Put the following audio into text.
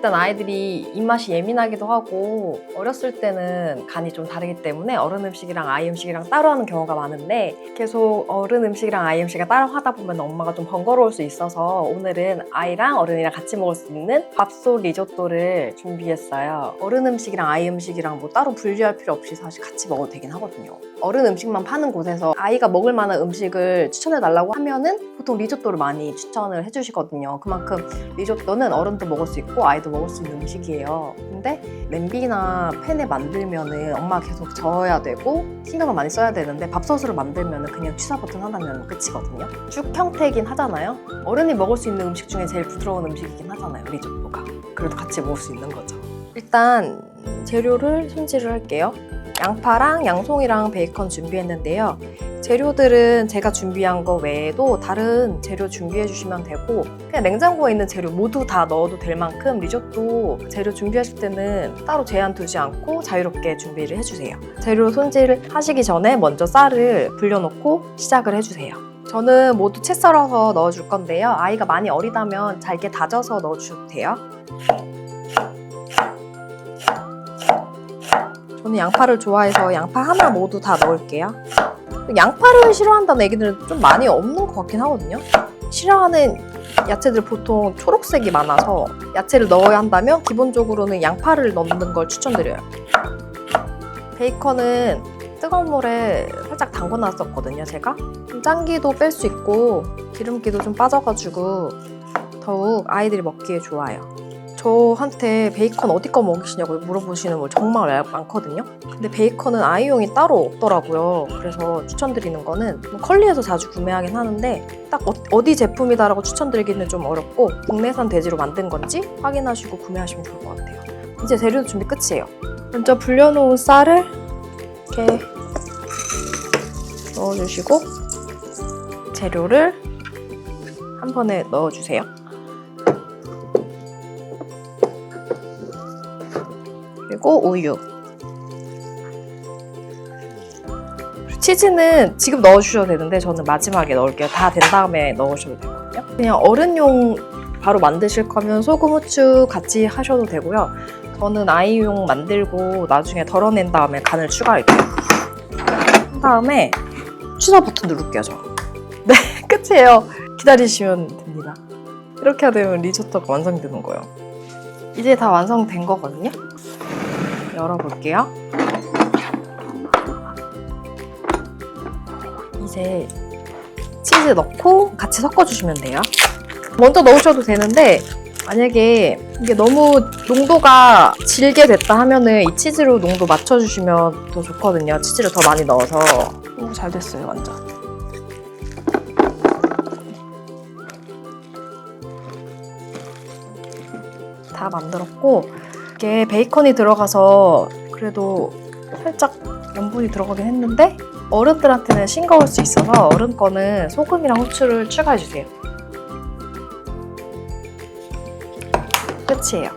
일단 아이들이 입맛이 예민하기도 하고 어렸을 때는 간이 좀 다르기 때문에 어른 음식이랑 아이 음식이랑 따로 하는 경우가 많은데 계속 어른 음식이랑 아이 음식을 따로 하다 보면 엄마가 좀 번거로울 수 있어서 오늘은 아이랑 어른이랑 같이 먹을 수 있는 밥솥 리조또를 준비했어요. 어른 음식이랑 아이 음식이랑 뭐 따로 분리할 필요 없이 사실 같이 먹어도 되긴 하거든요. 어른 음식만 파는 곳에서 아이가 먹을 만한 음식을 추천해 달라고 하면은 보통 리조또를 많이 추천을 해주시거든요. 그만큼 리조또는 어른도 먹을 수 있고 아이도 먹을 수 있는 음식이에요. 근데 냄비나 팬에 만들면은 엄마가 계속 저어야 되고 신경을 많이 써야 되는데 밥솥으로 만들면은 그냥 취사 버튼 하나면 끝이거든요. 죽 형태이긴 하잖아요. 어른이 먹을 수 있는 음식 중에 제일 부드러운 음식이긴 하잖아요, 리조또가. 그래도 같이 먹을 수 있는 거죠. 일단 재료를 손질을 할게요. 양파랑 양송이랑 베이컨 준비했는데요. 재료들은 제가 준비한 거 외에도 다른 재료 준비해 주시면 되고 그냥 냉장고에 있는 재료 모두 다 넣어도 될 만큼 리조또 재료 준비하실 때는 따로 제한 두지 않고 자유롭게 준비를 해주세요. 재료 손질 하시기 전에 먼저 쌀을 불려놓고 시작을 해주세요. 저는 모두 채 썰어서 넣어줄 건데요. 아이가 많이 어리다면 잘게 다져서 넣어주셔도 돼요. 저는 양파를 좋아해서 양파 하나 모두 다 넣을게요. 양파를 싫어한다는 애기들은 좀 많이 없는 것 같긴 하거든요. 싫어하는 야채들 보통 초록색이 많아서 야채를 넣어야 한다면 기본적으로는 양파를 넣는 걸 추천드려요. 베이컨은 뜨거운 물에 살짝 담궈 놨었거든요, 제가. 좀 짠기도 뺄 수 있고 기름기도 좀 빠져가지고 더욱 아이들이 먹기에 좋아요. 저한테 베이컨 어디 거 먹이시냐고 물어보시는 분 정말 많거든요. 근데 베이컨은 아이용이 따로 없더라고요. 그래서 추천드리는 거는 컬리에서 자주 구매하긴 하는데 딱 어디 제품이다라고 추천드리기는 좀 어렵고 국내산 돼지로 만든 건지 확인하시고 구매하시면 좋을 것 같아요. 이제 재료 준비 끝이에요. 먼저 불려놓은 쌀을 이렇게 넣어주시고 재료를 한 번에 넣어주세요. 그리고 우유. 치즈는 지금 넣어주셔도 되는데 저는 마지막에 넣을게요. 다 된 다음에 넣으셔도 되거든요. 그냥 어른용 바로 만드실 거면 소금, 후추 같이 하셔도 되고요. 저는 아이용 만들고 나중에 덜어낸 다음에 간을 추가할게요. 한 다음에 취사 버튼 누를게요, 저. 네, 끝이에요. 기다리시면 됩니다. 이렇게 되면 리조또가 완성되는 거예요. 이제 다 완성된 거거든요. 열어볼게요. 이제 치즈 넣고 같이 섞어주시면 돼요. 먼저 넣으셔도 되는데 만약에 이게 너무 농도가 질게 됐다 하면은 이 치즈로 농도 맞춰주시면 더 좋거든요. 치즈를 더 많이 넣어서. 오, 잘 됐어요, 완전. 다 만들었고 이게 베이컨이 들어가서 그래도 살짝 염분이 들어가긴 했는데 어른들한테는 싱거울 수 있어서 어른 거는 소금이랑 후추를 추가해주세요. 끝이에요.